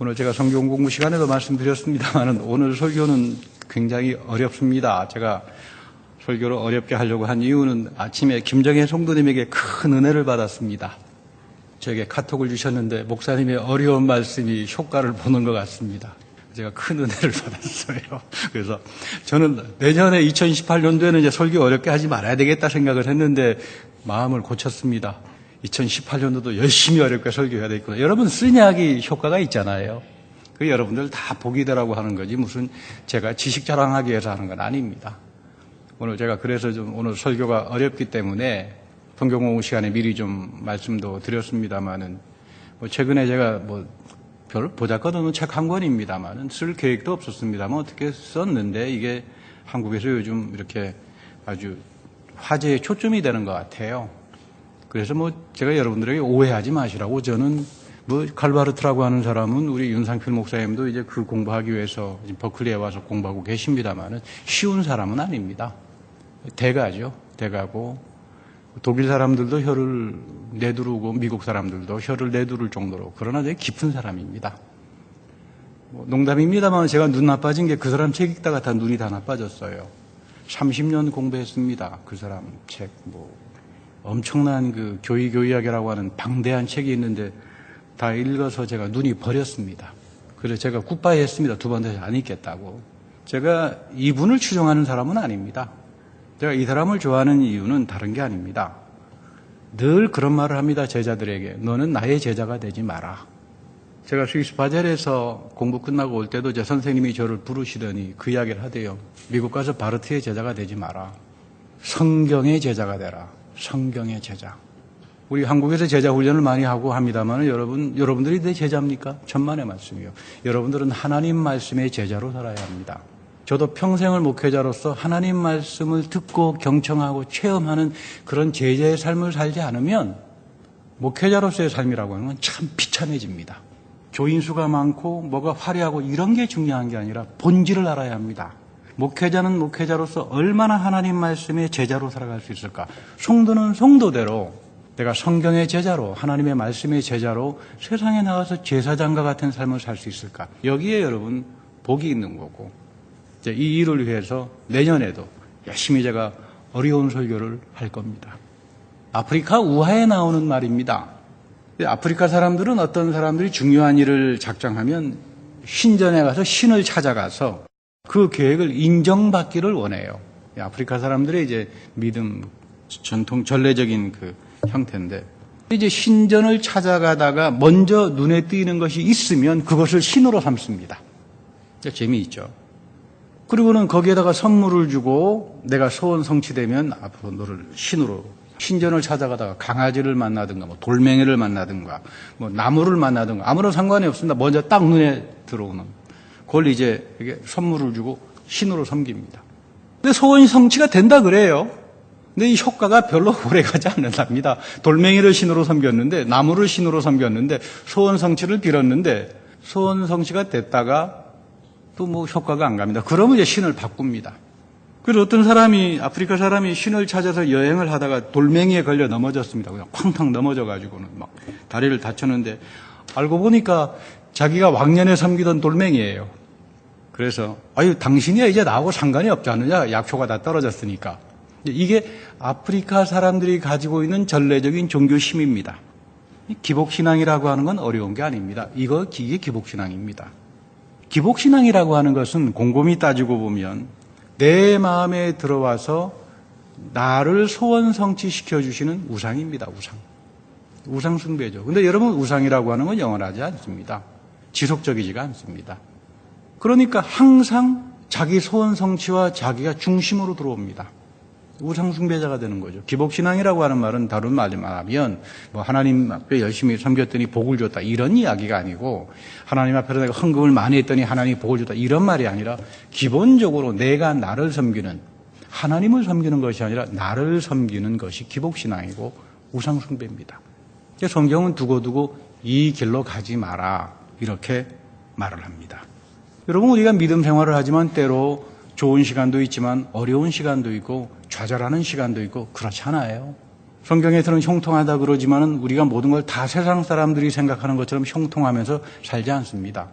오늘 제가 성경 공부 시간에도 말씀드렸습니다만 오늘 설교는 굉장히 어렵습니다. 제가 설교를 어렵게 하려고 한 이유는 아침에 김정혜 성도님에게 큰 은혜를 받았습니다. 저에게 카톡을 주셨는데 목사님의 어려운 말씀이 효과를 보는 것 같습니다. 제가 큰 은혜를 받았어요. 그래서 저는 내년에 2018년도에는 이제 설교 어렵게 하지 말아야 되겠다 생각을 했는데 마음을 고쳤습니다. 2018년도도 열심히 어렵게 설교해야 되겠구나. 여러분 쓴약이 효과가 있잖아요. 그 여러분들 다 복이 되라고 하는 거지 무슨 제가 지식 자랑하기 위해서 하는 건 아닙니다. 오늘 제가 그래서 좀 오늘 설교가 어렵기 때문에 성경 공부 시간에 미리 좀 말씀도 드렸습니다만은 최근에 제가 별 보잘것없는 책 한 권입니다만은 쓸 계획도 없었습니다만 어떻게 썼는데 이게 한국에서 요즘 이렇게 아주 화제의 초점이 되는 것 같아요. 그래서 제가 여러분들에게 오해하지 마시라고 저는 칼바르트라고 하는 사람은 우리 윤상필 목사님도 이제 그 공부하기 위해서 버클리에 와서 공부하고 계십니다만은 쉬운 사람은 아닙니다. 대가죠. 대가고 독일 사람들도 혀를 내두르고 미국 사람들도 혀를 내두를 정도로 그러나 되게 깊은 사람입니다. 농담입니다만 제가 눈 나빠진 게 그 사람 책 읽다가 다 눈이 다 나빠졌어요. 30년 공부했습니다. 그 사람 책 엄청난 그 교의학이라고 하는 방대한 책이 있는데 다 읽어서 제가 눈이 버렸습니다. 그래서 제가 굿바이 했습니다. 두 번 다시 안 읽겠다고. 제가 이분을 추종하는 사람은 아닙니다. 제가 이 사람을 좋아하는 이유는 다른 게 아닙니다. 늘 그런 말을 합니다. 제자들에게. 너는 나의 제자가 되지 마라. 제가 스위스 바젤에서 공부 끝나고 올 때도 제 선생님이 저를 부르시더니 그 이야기를 하대요. 미국 가서 바르트의 제자가 되지 마라. 성경의 제자가 되라. 성경의 제자. 우리 한국에서 제자 훈련을 많이 하고 합니다만 여러분들이 내 제자입니까? 천만의 말씀이요. 여러분들은 하나님 말씀의 제자로 살아야 합니다. 저도 평생을 목회자로서 하나님 말씀을 듣고 경청하고 체험하는 그런 제자의 삶을 살지 않으면 목회자로서의 삶이라고 하는 건 참 비참해집니다. 조인수가 많고 뭐가 화려하고 이런 게 중요한 게 아니라 본질을 알아야 합니다. 목회자는 목회자로서 얼마나 하나님 말씀의 제자로 살아갈 수 있을까? 성도는 성도대로 내가 성경의 제자로 하나님의 말씀의 제자로 세상에 나가서 제사장과 같은 삶을 살 수 있을까? 여기에 여러분 복이 있는 거고 이제 이 일을 위해서 내년에도 열심히 제가 어려운 설교를 할 겁니다. 아프리카 우화에 나오는 말입니다. 아프리카 사람들은 어떤 사람들이 중요한 일을 작정하면 신전에 가서 신을 찾아가서 그 계획을 인정받기를 원해요. 아프리카 사람들의 이제 믿음, 전통, 전례적인 그 형태인데, 이제 신전을 찾아가다가 먼저 눈에 띄는 것이 있으면 그것을 신으로 삼습니다. 재미있죠. 그리고는 거기에다가 선물을 주고 내가 소원 성취되면 앞으로 너를 신으로, 신전을 찾아가다가 강아지를 만나든가, 돌멩이를 만나든가, 나무를 만나든가, 아무런 상관이 없습니다. 먼저 딱 눈에 들어오는. 그걸 이제 이게 선물을 주고 신으로 섬깁니다. 근데 소원이 성취가 된다 그래요. 근데 이 효과가 별로 오래 가지 않는답니다. 돌멩이를 신으로 섬겼는데, 나무를 신으로 섬겼는데, 소원 성취를 빌었는데, 소원 성취가 됐다가 또 효과가 안 갑니다. 그러면 이제 신을 바꿉니다. 그래서 어떤 사람이, 아프리카 사람이 신을 찾아서 여행을 하다가 돌멩이에 걸려 넘어졌습니다. 그냥 쾅탕 넘어져가지고는 막 다리를 다쳤는데, 알고 보니까 자기가 왕년에 섬기던 돌멩이에요. 그래서 당신이야 이제 나하고 상관이 없지 않느냐, 약효가 다 떨어졌으니까. 이게 아프리카 사람들이 가지고 있는 전례적인 종교심입니다. 기복신앙이라고 하는 건 어려운 게 아닙니다. 이게 기복신앙입니다. 기복신앙이라고 하는 것은 곰곰이 따지고 보면 내 마음에 들어와서 나를 소원 성취시켜 주시는 우상입니다. 우상 숭배죠. 근데 여러분, 우상이라고 하는 건 영원하지 않습니다. 지속적이지가 않습니다. 그러니까 항상 자기 소원 성취와 자기가 중심으로 들어옵니다. 우상 숭배자가 되는 거죠. 기복신앙이라고 하는 말은 다른 말만 하면 하나님 앞에 열심히 섬겼더니 복을 줬다 이런 이야기가 아니고, 하나님 앞에서 내가 헌금을 많이 했더니 하나님이 복을 줬다 이런 말이 아니라, 기본적으로 내가 나를 섬기는, 하나님을 섬기는 것이 아니라 나를 섬기는 것이 기복신앙이고 우상 숭배입니다. 성경은 두고두고 이 길로 가지 마라 이렇게 말을 합니다. 여러분, 우리가 믿음 생활을 하지만 때로 좋은 시간도 있지만 어려운 시간도 있고 좌절하는 시간도 있고 그렇잖아요. 성경에서는 형통하다 그러지만은 우리가 모든 걸 다 세상 사람들이 생각하는 것처럼 형통하면서 살지 않습니다.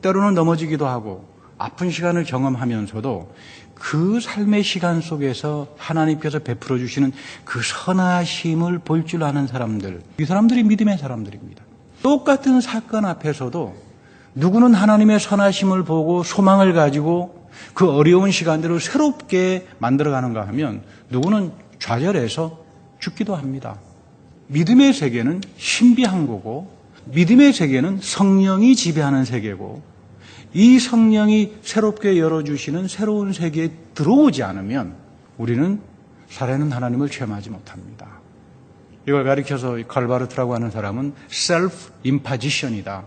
때로는 넘어지기도 하고 아픈 시간을 경험하면서도 그 삶의 시간 속에서 하나님께서 베풀어 주시는 그 선하심을 볼 줄 아는 사람들, 이 사람들이 믿음의 사람들입니다. 똑같은 사건 앞에서도 누구는 하나님의 선하심을 보고 소망을 가지고 그 어려운 시간들을 새롭게 만들어가는가 하면 누구는 좌절해서 죽기도 합니다. 믿음의 세계는 신비한 거고 믿음의 세계는 성령이 지배하는 세계고 이 성령이 새롭게 열어주시는 새로운 세계에 들어오지 않으면 우리는 살아있는 하나님을 체험하지 못합니다. 이걸 가리켜서 칼바르트라고 하는 사람은 self-imposition이다.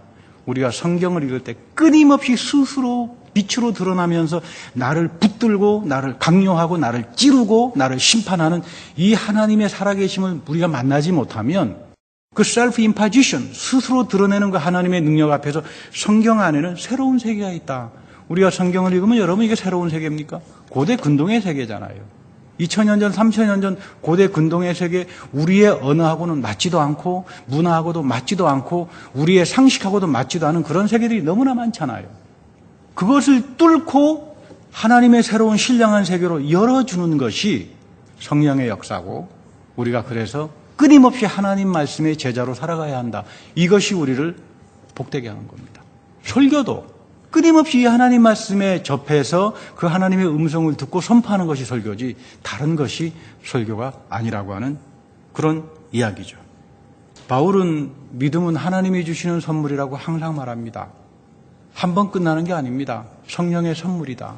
우리가 성경을 읽을 때 끊임없이 스스로 빛으로 드러나면서 나를 붙들고 나를 강요하고 나를 찌르고 나를 심판하는 이 하나님의 살아계심을 우리가 만나지 못하면 그 self-imposition, 스스로 드러내는 그 하나님의 능력 앞에서 성경 안에는 새로운 세계가 있다. 우리가 성경을 읽으면 여러분 이게 새로운 세계입니까? 고대 근동의 세계잖아요. 2000년 전, 3000년 전 고대 근동의 세계, 우리의 언어하고는 맞지도 않고 문화하고도 맞지도 않고 우리의 상식하고도 맞지도 않은 그런 세계들이 너무나 많잖아요. 그것을 뚫고 하나님의 새로운 신령한 세계로 열어주는 것이 성령의 역사고 우리가 그래서 끊임없이 하나님 말씀의 제자로 살아가야 한다. 이것이 우리를 복되게 하는 겁니다. 설교도 끊임없이 이 하나님 말씀에 접해서 그 하나님의 음성을 듣고 선포하는 것이 설교지 다른 것이 설교가 아니라고 하는 그런 이야기죠. 바울은 믿음은 하나님이 주시는 선물이라고 항상 말합니다. 한 번 끝나는 게 아닙니다. 성령의 선물이다.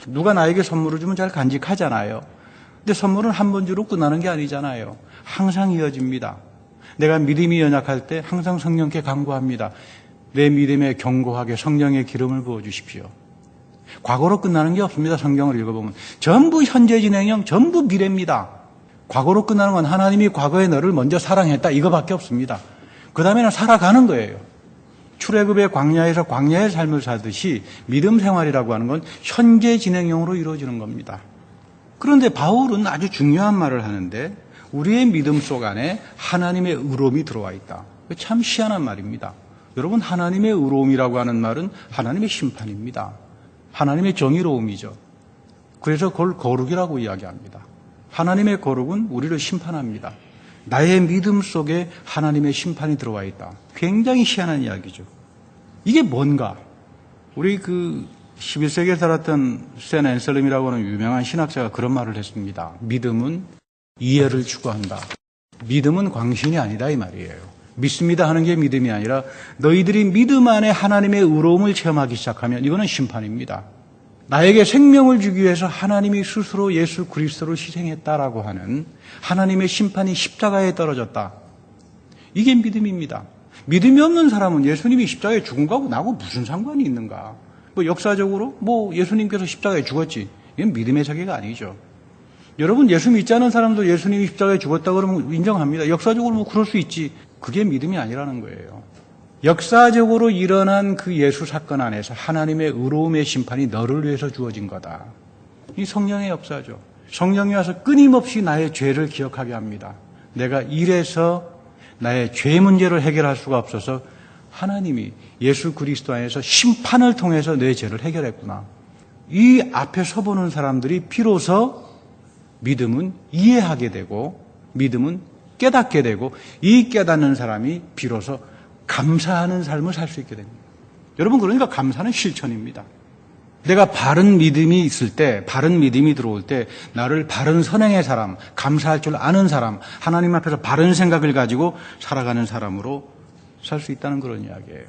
누가 나에게 선물을 주면 잘 간직하잖아요. 근데 선물은 한 번 주로 끝나는 게 아니잖아요. 항상 이어집니다. 내가 믿음이 연약할 때 항상 성령께 간구합니다. 내 믿음에 견고하게 성령의 기름을 부어주십시오. 과거로 끝나는 게 없습니다. 성경을 읽어보면. 전부 현재 진행형, 전부 미래입니다. 과거로 끝나는 건 하나님이 과거에 너를 먼저 사랑했다. 이거밖에 없습니다. 그 다음에는 살아가는 거예요. 출애굽의 광야에서 광야의 삶을 살듯이 믿음 생활이라고 하는 건 현재 진행형으로 이루어지는 겁니다. 그런데 바울은 아주 중요한 말을 하는데 우리의 믿음 속 안에 하나님의 의로움이 들어와 있다. 참 희한한 말입니다. 여러분 하나님의 의로움이라고 하는 말은 하나님의 심판입니다. 하나님의 정의로움이죠. 그래서 그걸 거룩이라고 이야기합니다. 하나님의 거룩은 우리를 심판합니다. 나의 믿음 속에 하나님의 심판이 들어와 있다. 굉장히 희한한 이야기죠. 이게 뭔가? 우리 11세기에 살았던 샌 앤셀름이라고 하는 유명한 신학자가 그런 말을 했습니다. 믿음은 이해를 추구한다. 믿음은 광신이 아니다 이 말이에요. 믿습니다 하는 게 믿음이 아니라 너희들이 믿음 안에 하나님의 의로움을 체험하기 시작하면 이거는 심판입니다. 나에게 생명을 주기 위해서 하나님이 스스로 예수 그리스도를 희생했다라고 하는 하나님의 심판이 십자가에 떨어졌다. 이게 믿음입니다. 믿음이 없는 사람은 예수님이 십자가에 죽은 거하고 나하고 무슨 상관이 있는가? 역사적으로 예수님께서 십자가에 죽었지. 이건 믿음의 세계가 아니죠. 여러분 예수 믿지 않은 사람도 예수님이 십자가에 죽었다 그러면 인정합니다. 역사적으로 그럴 수 있지. 그게 믿음이 아니라는 거예요. 역사적으로 일어난 그 예수 사건 안에서 하나님의 의로움의 심판이 너를 위해서 주어진 거다. 이 성령의 역사죠. 성령이 와서 끊임없이 나의 죄를 기억하게 합니다. 내가 이래서 나의 죄 문제를 해결할 수가 없어서 하나님이 예수 그리스도 안에서 심판을 통해서 내 죄를 해결했구나. 이 앞에 서보는 사람들이 비로소 믿음은 이해하게 되고 믿음은 깨닫게 되고 이 깨닫는 사람이 비로소 감사하는 삶을 살 수 있게 됩니다. 여러분 그러니까 감사는 실천입니다. 내가 바른 믿음이 있을 때, 바른 믿음이 들어올 때 나를 바른 선행의 사람, 감사할 줄 아는 사람, 하나님 앞에서 바른 생각을 가지고 살아가는 사람으로 살 수 있다는 그런 이야기예요.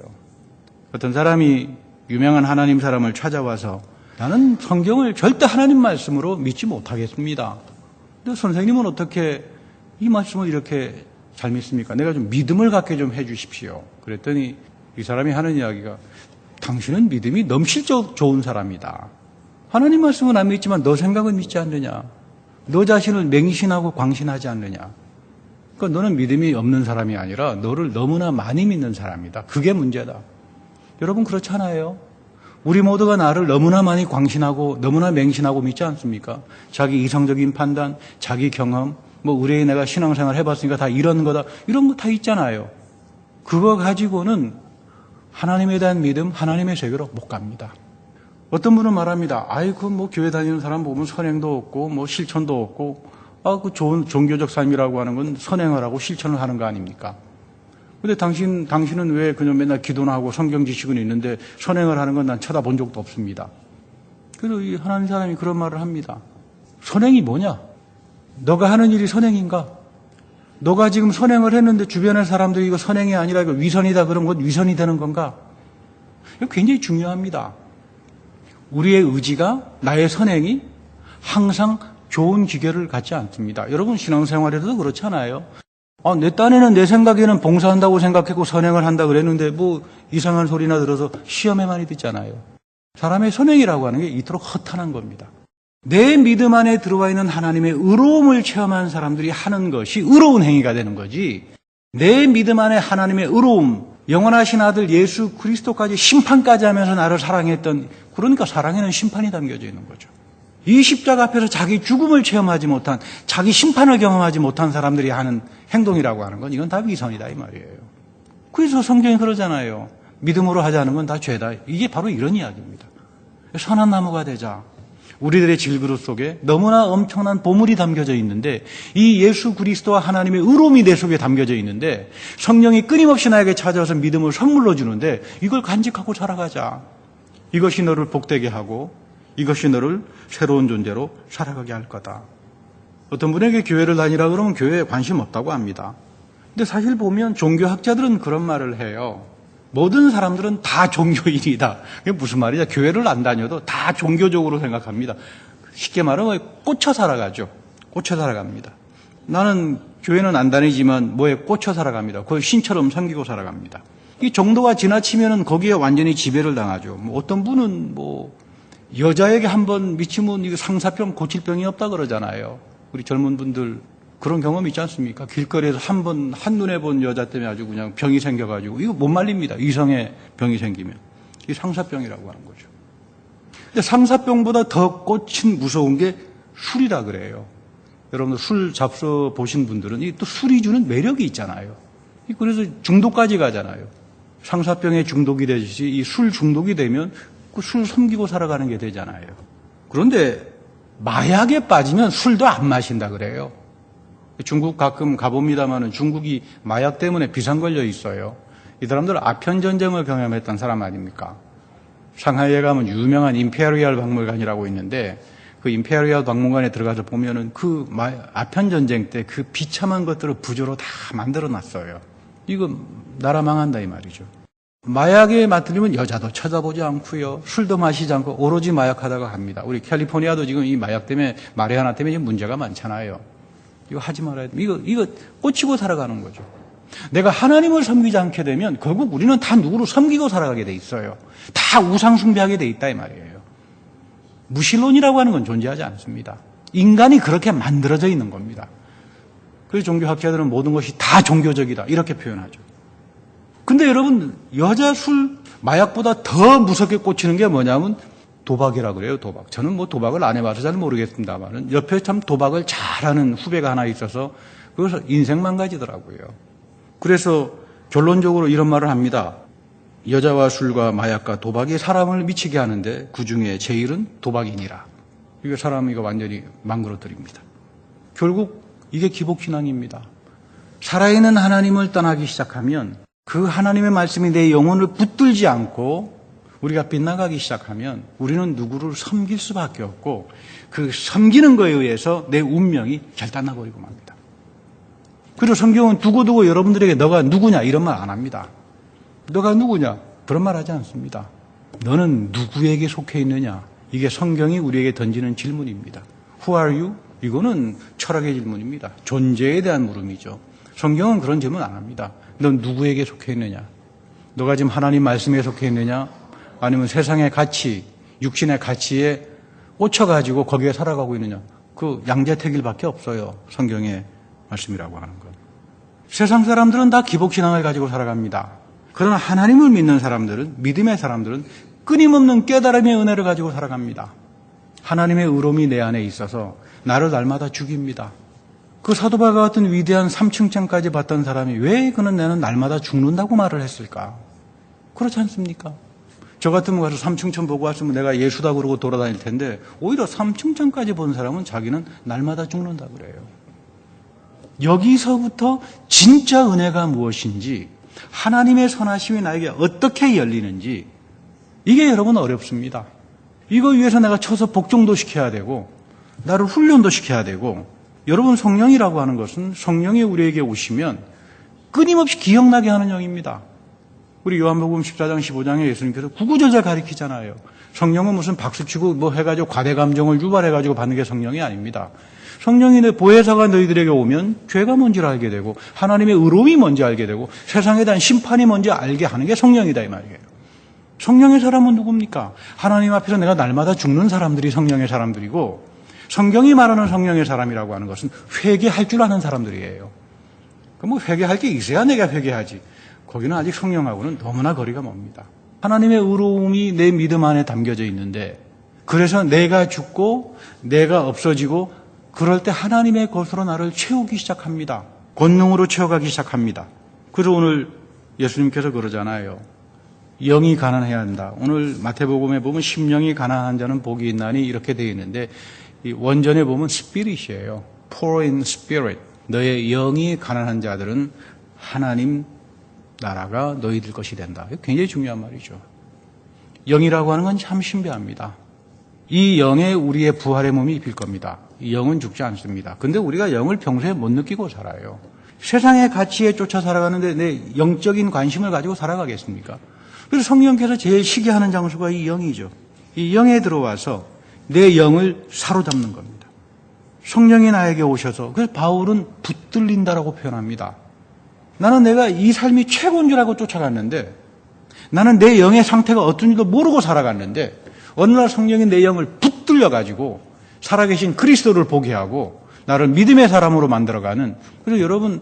어떤 사람이 유명한 하나님 사람을 찾아와서 나는 성경을 절대 하나님 말씀으로 믿지 못하겠습니다. 근데 선생님은 어떻게 이 말씀을 이렇게 잘 믿습니까? 내가 좀 믿음을 갖게 좀 해 주십시오. 그랬더니 이 사람이 하는 이야기가 당신은 믿음이 넘실적 좋은 사람이다. 하나님 말씀은 안 믿지만 너 생각은 믿지 않느냐? 너 자신을 맹신하고 광신하지 않느냐? 그러니까 너는 믿음이 없는 사람이 아니라 너를 너무나 많이 믿는 사람이다. 그게 문제다. 여러분 그렇잖아요. 우리 모두가 나를 너무나 많이 광신하고 너무나 맹신하고 믿지 않습니까? 자기 이성적인 판단, 자기 경험, 뭐 의뢰인 내가 신앙생활 해봤으니까 다 이런 거다. 이런 거 다 있잖아요. 그거 가지고는 하나님에 대한 믿음, 하나님의 세계로 못 갑니다. 어떤 분은 말합니다. 아이고, 뭐 교회 다니는 사람 보면 선행도 없고, 뭐 실천도 없고, 그 좋은 종교적 삶이라고 하는 건 선행을 하고 실천을 하는 거 아닙니까? 근데 당신은 왜 그냥 맨날 기도나 하고 성경 지식은 있는데 선행을 하는 건 난 쳐다본 적도 없습니다. 그래서 이 하나님 사람이 그런 말을 합니다. 선행이 뭐냐? 너가 하는 일이 선행인가? 너가 지금 선행을 했는데 주변의 사람들이 이거 선행이 아니라 이거 위선이다 그런 건 위선이 되는 건가? 이거 굉장히 중요합니다. 우리의 의지가, 나의 선행이 항상 좋은 기결을 갖지 않습니다. 여러분 신앙생활에서도 그렇잖아요. 내 딴에는 내 생각에는 봉사한다고 생각했고 선행을 한다 그랬는데 뭐 이상한 소리나 들어서 시험에 많이 듣잖아요. 사람의 선행이라고 하는 게 이토록 허탄한 겁니다. 내 믿음 안에 들어와 있는 하나님의 의로움을 체험한 사람들이 하는 것이 의로운 행위가 되는 거지, 내 믿음 안에 하나님의 의로움, 영원하신 아들 예수 그리스도까지 심판까지 하면서 나를 사랑했던, 그러니까 사랑에는 심판이 담겨져 있는 거죠. 이 십자가 앞에서 자기 죽음을 체험하지 못한, 자기 심판을 경험하지 못한 사람들이 하는 행동이라고 하는 건 이건 다 위선이다 이 말이에요. 그래서 성경이 그러잖아요. 믿음으로 하지 않은 건 다 죄다. 이게 바로 이런 이야기입니다. 선한 나무가 되자. 우리들의 질그릇 속에 너무나 엄청난 보물이 담겨져 있는데, 이 예수 그리스도와 하나님의 의로움이 내 속에 담겨져 있는데, 성령이 끊임없이 나에게 찾아와서 믿음을 선물로 주는데 이걸 간직하고 살아가자. 이것이 너를 복되게 하고 이것이 너를 새로운 존재로 살아가게 할 거다. 어떤 분에게 교회를 다니라 그러면 교회에 관심 없다고 합니다. 근데 사실 보면 종교학자들은 그런 말을 해요. 모든 사람들은 다 종교인이다. 그게 무슨 말이냐? 교회를 안 다녀도 다 종교적으로 생각합니다. 쉽게 말하면 꽂혀 살아가죠. 꽂혀 살아갑니다. 나는 교회는 안 다니지만 뭐에 꽂혀 살아갑니다. 그걸 신처럼 섬기고 살아갑니다. 이 정도가 지나치면은 거기에 완전히 지배를 당하죠. 뭐 어떤 분은 뭐 여자에게 한번 미치면 이거 상사병 고칠 병이 없다 그러잖아요. 우리 젊은 분들 그런 경험 있지 않습니까? 길거리에서 한눈에 본 여자 때문에 아주 그냥 병이 생겨가지고, 이거 못 말립니다. 이성의 병이 생기면. 이게 상사병이라고 하는 거죠. 근데 상사병보다 더 꽂힌 무서운 게 술이라 그래요. 여러분들 술 잡숴 보신 분들은 또 술이 주는 매력이 있잖아요. 그래서 중독까지 가잖아요. 상사병에 중독이 되듯이 이 술 중독이 되면 그 술 섬기고 살아가는 게 되잖아요. 그런데 마약에 빠지면 술도 안 마신다 그래요. 중국 가끔 가봅니다만은 중국이 마약 때문에 비상 걸려 있어요. 이 사람들 아편전쟁을 경험했던 사람 아닙니까? 상하이에 가면 유명한 임페리얼 박물관이라고 있는데, 그 임페리얼 박물관에 들어가서 보면은 그 아편전쟁 때 그 비참한 것들을 부조로 다 만들어 놨어요. 이거 나라 망한다 이 말이죠. 마약에 맞들리면 여자도 쳐다보지 않고요. 술도 마시지 않고 오로지 마약하다가 갑니다. 우리 캘리포니아도 지금 이 마약 때문에, 마리아나 때문에 지금 문제가 많잖아요. 이거 하지 말아야 돼. 이거 꽂히고 살아가는 거죠. 내가 하나님을 섬기지 않게 되면 결국 우리는 다 누구를 섬기고 살아가게 돼 있어요. 다 우상 숭배하게 돼 있다 이 말이에요. 무신론이라고 하는 건 존재하지 않습니다. 인간이 그렇게 만들어져 있는 겁니다. 그래서 종교학자들은 모든 것이 다 종교적이다 이렇게 표현하죠. 근데 여러분, 여자, 술, 마약보다 더 무섭게 꽂히는 게 뭐냐면 도박이라고 그래요, 도박. 저는 뭐 도박을 안 해봐서 잘 모르겠습니다만은 옆에 참 도박을 잘하는 후배가 하나 있어서 그래서 인생 망가지더라고요. 그래서 결론적으로 이런 말을 합니다. 여자와 술과 마약과 도박이 사람을 미치게 하는데 그 중에 제일은 도박이니라. 이게 사람 이거 완전히 망그러뜨립니다. 결국 이게 기복신앙입니다. 살아있는 하나님을 떠나기 시작하면, 그 하나님의 말씀이 내 영혼을 붙들지 않고 우리가 빗나가기 시작하면 우리는 누구를 섬길 수밖에 없고, 그 섬기는 거에 의해서 내 운명이 결단나버리고 맙니다. 그리고 성경은 두고두고 여러분들에게 너가 누구냐 이런 말 안 합니다. 너가 누구냐 그런 말 하지 않습니다. 너는 누구에게 속해 있느냐, 이게 성경이 우리에게 던지는 질문입니다. Who are you? 이거는 철학의 질문입니다. 존재에 대한 물음이죠. 성경은 그런 질문 안 합니다. 넌 누구에게 속해 있느냐? 너가 지금 하나님 말씀에 속해 있느냐? 아니면 세상의 가치, 육신의 가치에 꽂혀가지고 거기에 살아가고 있느냐? 그 양자택일밖에 없어요. 성경의 말씀이라고 하는 건. 세상 사람들은 다 기복신앙을 가지고 살아갑니다. 그러나 하나님을 믿는 사람들은, 믿음의 사람들은 끊임없는 깨달음의 은혜를 가지고 살아갑니다. 하나님의 의로움이 내 안에 있어서 나를 날마다 죽입니다. 그 사도 바울과 같은 위대한 삼층장까지 봤던 사람이 왜 그는 나는 날마다 죽는다고 말을 했을까? 그렇지 않습니까? 저 같으면 가서 삼층천 보고 왔으면 내가 예수다 그러고 돌아다닐 텐데 오히려 삼층천까지 본 사람은 자기는 날마다 죽는다 그래요. 여기서부터 진짜 은혜가 무엇인지, 하나님의 선하심이 나에게 어떻게 열리는지, 이게 여러분 어렵습니다. 이거 위해서 내가 쳐서 복종도 시켜야 되고 나를 훈련도 시켜야 되고, 여러분 성령이라고 하는 것은 성령이 우리에게 오시면 끊임없이 기억나게 하는 영입니다. 우리 요한복음 14장 15장에 예수님께서 구구절절 가리키잖아요. 성령은 무슨 박수치고 뭐 해가지고 과대감정을 유발해가지고 받는 게 성령이 아닙니다. 성령이 내 보혜사가 너희들에게 오면 죄가 뭔지를 알게 되고 하나님의 의로움이 뭔지 알게 되고 세상에 대한 심판이 뭔지 알게 하는 게 성령이다 이 말이에요. 성령의 사람은 누굽니까? 하나님 앞에서 내가 날마다 죽는 사람들이 성령의 사람들이고, 성경이 말하는 성령의 사람이라고 하는 것은 회개할 줄 아는 사람들이에요. 그럼 뭐 회개할 게 있어야 내가 회개하지. 거기는 아직 성령하고는 너무나 거리가 멉니다. 하나님의 의로움이 내 믿음 안에 담겨져 있는데, 그래서 내가 죽고 내가 없어지고 그럴 때 하나님의 것으로 나를 채우기 시작합니다. 권능으로 채워가기 시작합니다. 그래서 오늘 예수님께서 그러잖아요. 영이 가난해야 한다. 오늘 마태복음에 보면 심령이 가난한 자는 복이 있나니 이렇게 되어 있는데, 이 원전에 보면 스피릿이에요. poor in spirit. 너의 영이 가난한 자들은 하나님 나라가 너희들 것이 된다. 이거 굉장히 중요한 말이죠. 영이라고 하는 건 참 신비합니다. 이 영에 우리의 부활의 몸이 입힐 겁니다. 이 영은 죽지 않습니다. 근데 우리가 영을 평소에 못 느끼고 살아요. 세상의 가치에 쫓아 살아가는데 내 영적인 관심을 가지고 살아가겠습니까? 그래서 성령께서 제일 시기하는 장소가 이 영이죠. 이 영에 들어와서 내 영을 사로잡는 겁니다. 성령이 나에게 오셔서, 그래서 바울은 붙들린다라고 표현합니다. 나는 내가 이 삶이 최고인 줄 알고 쫓아갔는데, 나는 내 영의 상태가 어떤지도 모르고 살아갔는데, 어느 날 성령이 내 영을 붙들려가지고 살아계신 그리스도를 보게 하고 나를 믿음의 사람으로 만들어가는, 그래서 여러분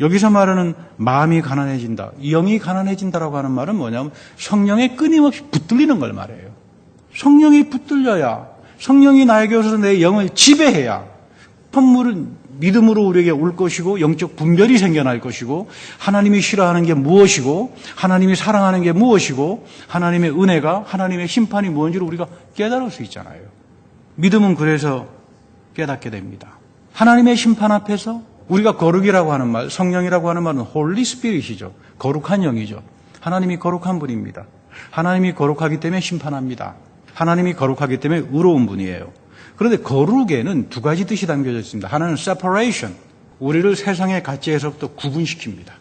여기서 말하는 마음이 가난해진다, 영이 가난해진다라고 하는 말은 뭐냐면 성령에 끊임없이 붙들리는 걸 말해요. 성령이 붙들려야, 성령이 나에게 오셔서 내 영을 지배해야 선물은 믿음으로 우리에게 올 것이고 영적 분별이 생겨날 것이고, 하나님이 싫어하는 게 무엇이고 하나님이 사랑하는 게 무엇이고 하나님의 은혜가, 하나님의 심판이 무엇인지를 우리가 깨달을 수 있잖아요. 믿음은 그래서 깨닫게 됩니다. 하나님의 심판 앞에서 우리가 거룩이라고 하는 말, 성령이라고 하는 말은 홀리 스피릿이죠. 거룩한 영이죠. 하나님이 거룩한 분입니다. 하나님이 거룩하기 때문에 심판합니다. 하나님이 거룩하기 때문에 의로운 분이에요. 그런데 거룩에는 두 가지 뜻이 담겨져 있습니다. 하나는 separation, 우리를 세상의 가치에서부터 구분시킵니다.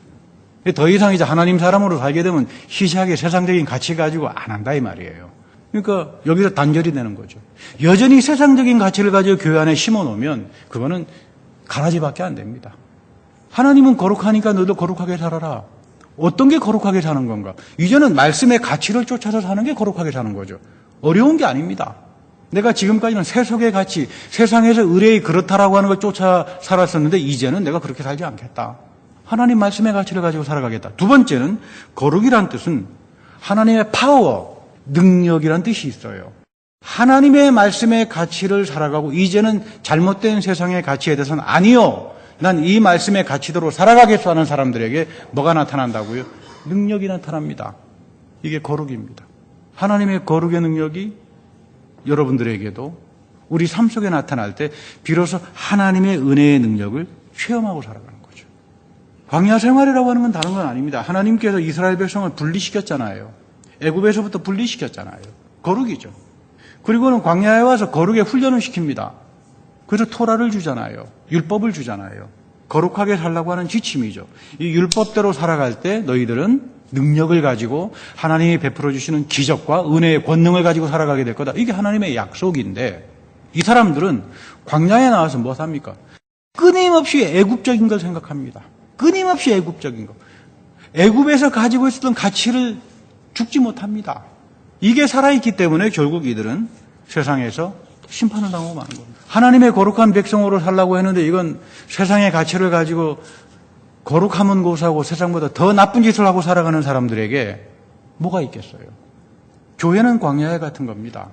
더 이상 이제 하나님 사람으로 살게 되면 희시하게 세상적인 가치 가지고 안 한다 이 말이에요. 그러니까 여기서 단절이 되는 거죠. 여전히 세상적인 가치를 가지고 교회 안에 심어놓으면 그거는 가라지밖에 안 됩니다. 하나님은 거룩하니까 너도 거룩하게 살아라. 어떤 게 거룩하게 사는 건가? 이제는 말씀의 가치를 쫓아서 사는 게 거룩하게 사는 거죠. 어려운 게 아닙니다. 내가 지금까지는 세속의 가치, 세상에서 의뢰이 그렇다라고 하는 걸 쫓아 살았었는데 이제는 내가 그렇게 살지 않겠다. 하나님 말씀의 가치를 가지고 살아가겠다. 두 번째는 거룩이란 뜻은 하나님의 파워, 능력이란 뜻이 있어요. 하나님의 말씀의 가치를 살아가고 이제는 잘못된 세상의 가치에 대해서는 아니요, 난 이 말씀의 가치대로 살아가겠소 하는 사람들에게 뭐가 나타난다고요? 능력이 나타납니다. 이게 거룩입니다. 하나님의 거룩의 능력이 여러분들에게도 우리 삶 속에 나타날 때 비로소 하나님의 은혜의 능력을 체험하고 살아가는 거죠. 광야 생활이라고 하는 건 다른 건 아닙니다. 하나님께서 이스라엘 백성을 분리시켰잖아요. 애굽에서부터 분리시켰잖아요. 거룩이죠. 그리고는 광야에 와서 거룩의 훈련을 시킵니다. 그래서 토라를 주잖아요. 율법을 주잖아요. 거룩하게 살라고 하는 지침이죠. 이 율법대로 살아갈 때 너희들은 능력을 가지고 하나님이 베풀어 주시는 기적과 은혜의 권능을 가지고 살아가게 될 거다. 이게 하나님의 약속인데, 이 사람들은 광야에 나와서 뭐 합니까? 끊임없이 애굽적인 걸 생각합니다. 끊임없이 애굽적인 것. 애굽에서 가지고 있었던 가치를 죽지 못합니다. 이게 살아있기 때문에 결국 이들은 세상에서 심판을 당하고 마는 겁니다. 하나님의 거룩한 백성으로 살라고 했는데 이건 세상의 가치를 가지고 거룩함은 고사하고 세상보다 더 나쁜 짓을 하고 살아가는 사람들에게 뭐가 있겠어요? 교회는 광야에 같은 겁니다.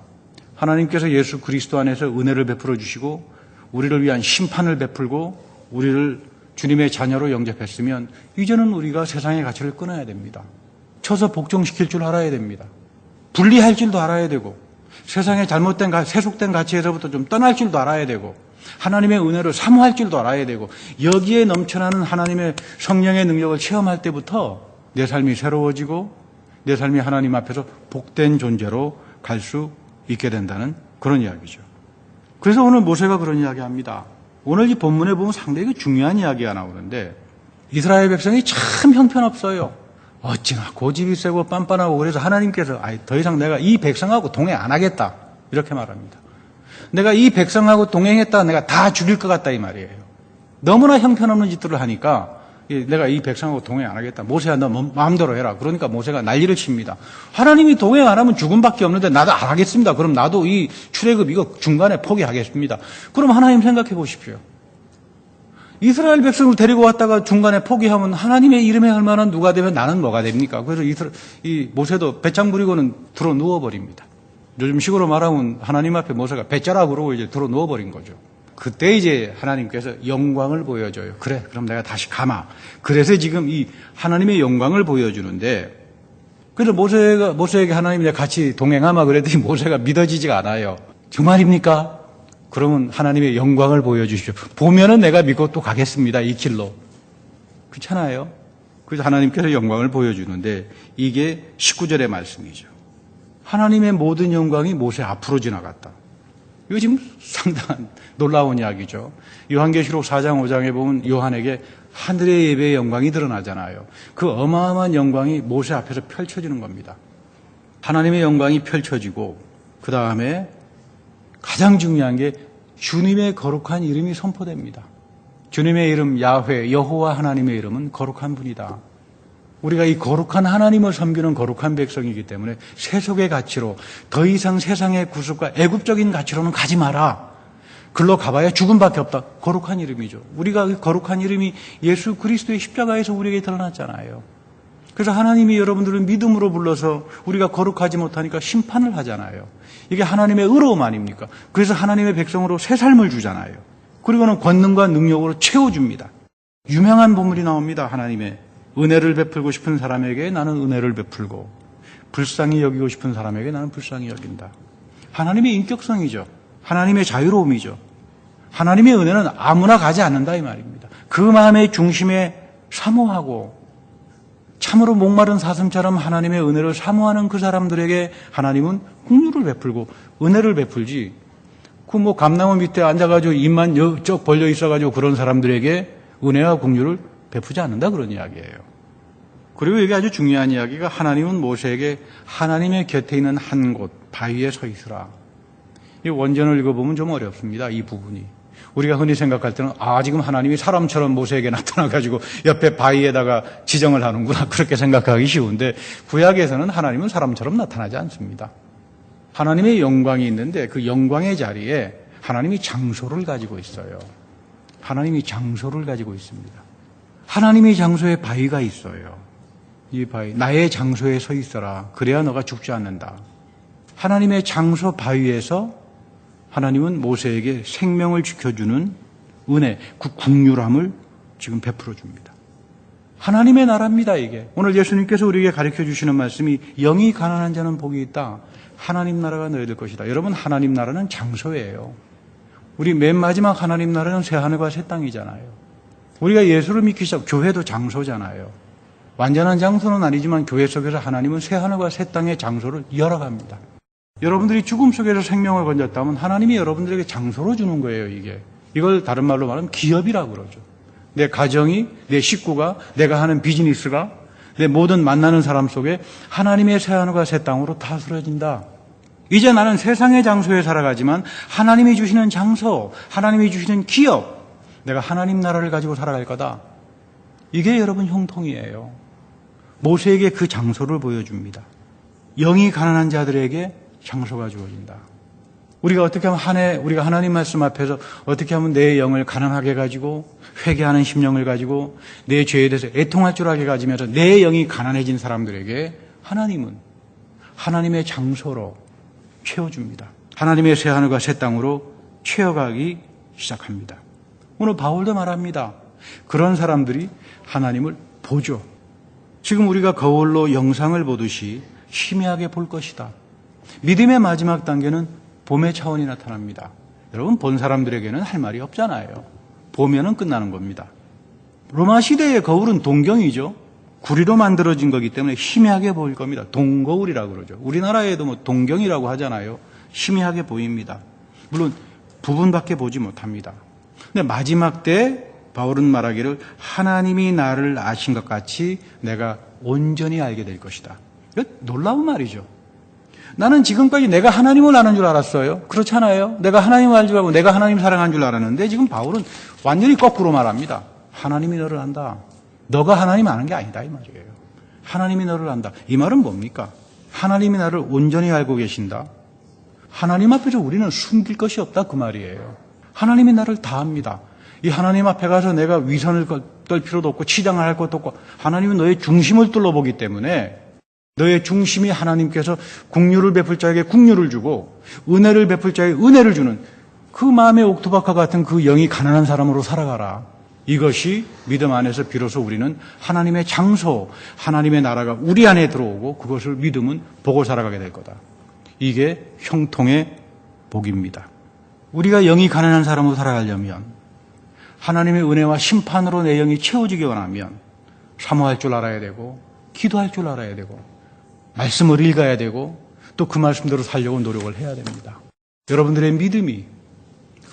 하나님께서 예수 그리스도 안에서 은혜를 베풀어 주시고 우리를 위한 심판을 베풀고 우리를 주님의 자녀로 영접했으면 이제는 우리가 세상의 가치를 끊어야 됩니다. 쳐서 복종시킬 줄 알아야 됩니다. 분리할 줄도 알아야 되고 세상의 잘못된 세속된 가치에서부터 좀 떠날 줄도 알아야 되고 하나님의 은혜를 사모할 줄도 알아야 되고 여기에 넘쳐나는 하나님의 성령의 능력을 체험할 때부터 내 삶이 새로워지고 내 삶이 하나님 앞에서 복된 존재로 갈 수 있게 된다는 그런 이야기죠. 그래서 오늘 모세가 그런 이야기합니다. 오늘 이 본문에 보면 상당히 중요한 이야기가 나오는데 이스라엘 백성이 참 형편없어요. 어찌나 고집이 세고 빤빤하고 그래서 하나님께서 더 이상 내가 이 백성하고 동행 안 하겠다 이렇게 말합니다. 내가 이 백성하고 동행했다 내가 다 죽일 것 같다 이 말이에요. 너무나 형편없는 짓들을 하니까 내가 이 백성하고 동행 안 하겠다. 모세야 너 마음대로 해라. 그러니까 모세가 난리를 칩니다. 하나님이 동행 안 하면 죽음밖에 없는데 나도 안 하겠습니다. 그럼 나도 이 출애굽 이거 중간에 포기하겠습니다. 그럼 하나님 생각해 보십시오. 이스라엘 백성을 데리고 왔다가 중간에 포기하면 하나님의 이름에 할 만한 누가 되면 나는 뭐가 됩니까? 그래서 이 모세도 배짱 부리고는 들어 누워버립니다. 요즘식으로 말하면 하나님 앞에 모세가 배짜라 그러고 이제 들어 누워버린 거죠. 그때 이제 하나님께서 영광을 보여줘요. 그래, 그럼 내가 다시 가마. 그래서 지금 이 하나님의 영광을 보여주는데, 그래서 모세에게 하나님이 내가 같이 동행하마 그랬더니 모세가 믿어지지가 않아요. 정말입니까? 그러면 하나님의 영광을 보여주십시오. 보면은 내가 믿고 또 가겠습니다. 이 길로. 그렇잖아요. 그래서 하나님께서 영광을 보여주는데 이게 19절의 말씀이죠. 하나님의 모든 영광이 모세 앞으로 지나갔다. 이거 지금 상당한 놀라운 이야기죠. 요한계시록 4장 5장에 보면 요한에게 하늘의 예배의 영광이 드러나잖아요. 그 어마어마한 영광이 모세 앞에서 펼쳐지는 겁니다. 하나님의 영광이 펼쳐지고 그 다음에 가장 중요한 게 주님의 거룩한 이름이 선포됩니다. 주님의 이름 야훼 여호와 하나님의 이름은 거룩한 분이다. 우리가 이 거룩한 하나님을 섬기는 거룩한 백성이기 때문에 세속의 가치로 더 이상 세상의 구습과 애굽적인 가치로는 가지 마라. 글로 가봐야 죽음밖에 없다. 거룩한 이름이죠. 우리가 그 거룩한 이름이 예수 그리스도의 십자가에서 우리에게 드러났잖아요. 그래서 하나님이 여러분들을 믿음으로 불러서 우리가 거룩하지 못하니까 심판을 하잖아요. 이게 하나님의 의로움 아닙니까? 그래서 하나님의 백성으로 새 삶을 주잖아요. 그리고는 권능과 능력으로 채워줍니다. 유명한 본문이 나옵니다. 하나님의 은혜를 베풀고 싶은 사람에게 나는 은혜를 베풀고 불쌍히 여기고 싶은 사람에게 나는 불쌍히 여긴다. 하나님의 인격성이죠. 하나님의 자유로움이죠. 하나님의 은혜는 아무나 가지 않는다 이 말입니다. 그 마음의 중심에 사모하고 참으로 목마른 사슴처럼 하나님의 은혜를 사모하는 그 사람들에게 하나님은 긍휼을 베풀고 은혜를 베풀지 그 뭐 감나무 밑에 앉아가지고 입만 쩍 벌려 있어가지고 그런 사람들에게 은혜와 긍휼을 베푸지 않는다 그런 이야기예요. 그리고 여기 아주 중요한 이야기가 하나님은 모세에게 하나님의 곁에 있는 한 곳 바위에 서 있으라. 이 원전을 읽어보면 좀 어렵습니다. 이 부분이. 우리가 흔히 생각할 때는 지금 하나님이 사람처럼 모세에게 나타나가지고 옆에 바위에다가 지정을 하는구나 그렇게 생각하기 쉬운데 구약에서는 하나님은 사람처럼 나타나지 않습니다. 하나님의 영광이 있는데 그 영광의 자리에 하나님이 장소를 가지고 있어요. 하나님이 장소를 가지고 있습니다. 하나님의 장소에 바위가 있어요. 이 바위, 나의 장소에 서 있어라. 그래야 너가 죽지 않는다. 하나님의 장소 바위에서 하나님은 모세에게 생명을 지켜주는 은혜, 그 긍휼함을 지금 베풀어 줍니다. 하나님의 나라입니다, 이게. 오늘 예수님께서 우리에게 가르쳐 주시는 말씀이 영이 가난한 자는 복이 있다. 하나님 나라가 너희들 것이다. 여러분, 하나님 나라는 장소예요. 우리 맨 마지막 하나님 나라는 새하늘과 새 땅이잖아요. 우리가 예수를 믿기 시작, 교회도 장소잖아요. 완전한 장소는 아니지만 교회 속에서 하나님은 새하늘과 새 땅의 장소를 열어갑니다. 여러분들이 죽음 속에서 생명을 건졌다면 하나님이 여러분들에게 장소로 주는 거예요, 이게. 이걸 다른 말로 말하면 기업이라고 그러죠. 내 가정이, 내 식구가, 내가 하는 비즈니스가, 내 모든 만나는 사람 속에 하나님의 새하늘과 새 땅으로 다스려진다. 이제 나는 세상의 장소에 살아가지만 하나님이 주시는 장소, 하나님이 주시는 기업, 내가 하나님 나라를 가지고 살아갈 거다. 이게 여러분 형통이에요. 모세에게 그 장소를 보여줍니다. 영이 가난한 자들에게 장소가 주어진다. 우리가 어떻게 하면 우리가 하나님 말씀 앞에서 어떻게 하면 내 영을 가난하게 가지고 회개하는 심령을 가지고 내 죄에 대해서 애통할 줄 알게 가지면서 내 영이 가난해진 사람들에게 하나님은 하나님의 장소로 채워줍니다. 하나님의 새 하늘과 새 땅으로 채워가기 시작합니다. 오늘 바울도 말합니다. 그런 사람들이 하나님을 보죠. 지금 우리가 거울로 영상을 보듯이 희미하게 볼 것이다. 믿음의 마지막 단계는 봄의 차원이 나타납니다. 여러분, 본 사람들에게는 할 말이 없잖아요. 보면은 끝나는 겁니다. 로마 시대의 거울은 동경이죠. 구리로 만들어진 거기 때문에 희미하게 보일 겁니다. 동거울이라고 그러죠. 우리나라에도 뭐 동경이라고 하잖아요. 희미하게 보입니다. 물론 부분밖에 보지 못합니다. 근데 마지막 때 바울은 말하기를 하나님이 나를 아신 것 같이 내가 온전히 알게 될 것이다. 이거 놀라운 말이죠. 나는 지금까지 내가 하나님을 아는 줄 알았어요. 그렇잖아요. 내가 하나님을 알 줄 알고 내가 하나님 사랑한 줄 알았는데 지금 바울은 완전히 거꾸로 말합니다. 하나님이 너를 안다. 너가 하나님 아는 게 아니다 이 말이에요. 하나님이 너를 안다. 이 말은 뭡니까? 하나님이 나를 온전히 알고 계신다. 하나님 앞에서 우리는 숨길 것이 없다 그 말이에요. 하나님이 나를 다 압니다. 이 하나님 앞에 가서 내가 위선을 떨 필요도 없고 치장을 할 것도 없고 하나님은 너의 중심을 뚫어보기 때문에 너의 중심이 하나님께서 긍휼을 베풀 자에게 긍휼을 주고 은혜를 베풀 자에게 은혜를 주는 그 마음의 옥토박과 같은 그 영이 가난한 사람으로 살아가라. 이것이 믿음 안에서 비로소 우리는 하나님의 장소, 하나님의 나라가 우리 안에 들어오고 그것을 믿음은 보고 살아가게 될 거다. 이게 형통의 복입니다. 우리가 영이 가난한 사람으로 살아가려면 하나님의 은혜와 심판으로 내 영이 채워지기 원하면 사모할 줄 알아야 되고 기도할 줄 알아야 되고 말씀을 읽어야 되고 또 그 말씀대로 살려고 노력을 해야 됩니다. 여러분들의 믿음이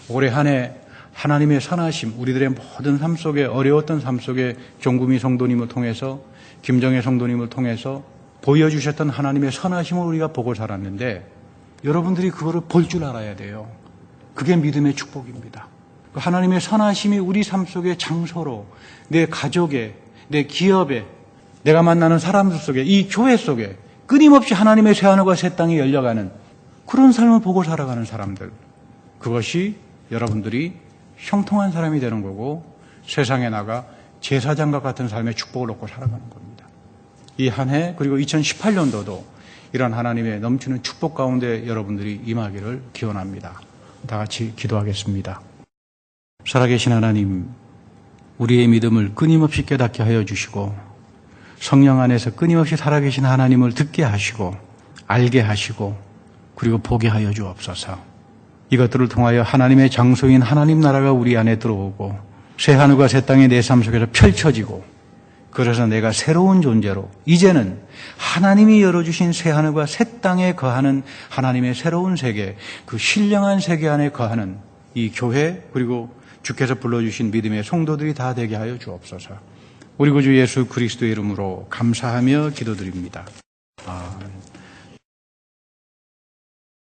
올해 한 해 하나님의 선하심, 우리들의 모든 삶 속에 어려웠던 삶 속에 종구미 성도님을 통해서 김정혜 성도님을 통해서 보여주셨던 하나님의 선하심을 우리가 보고 살았는데 여러분들이 그거를 볼 줄 알아야 돼요. 그게 믿음의 축복입니다. 하나님의 선하심이 우리 삶 속의 장소로 내 가족에, 내 기업에, 내가 만나는 사람들 속에, 이 교회 속에 끊임없이 하나님의 새하늘과 새 땅이 열려가는 그런 삶을 보고 살아가는 사람들. 그것이 여러분들이 형통한 사람이 되는 거고 세상에 나가 제사장과 같은 삶의 축복을 얻고 살아가는 겁니다. 이 한 해 그리고 2018년도도 이런 하나님의 넘치는 축복 가운데 여러분들이 임하기를 기원합니다. 다 같이 기도하겠습니다. 살아계신 하나님, 우리의 믿음을 끊임없이 깨닫게 하여 주시고 성령 안에서 끊임없이 살아계신 하나님을 듣게 하시고 알게 하시고 그리고 보게 하여 주옵소서. 이것들을 통하여 하나님의 장소인 하나님 나라가 우리 안에 들어오고 새하늘과 새 땅이 내 삶 속에서 펼쳐지고 그래서 내가 새로운 존재로 이제는 하나님이 열어주신 새하늘과 새 땅에 거하는 하나님의 새로운 세계, 그 신령한 세계 안에 거하는 이 교회 그리고 주께서 불러주신 믿음의 성도들이 다 되게 하여 주옵소서. 우리 구주 예수 그리스도의 이름으로 감사하며 기도드립니다. 아멘.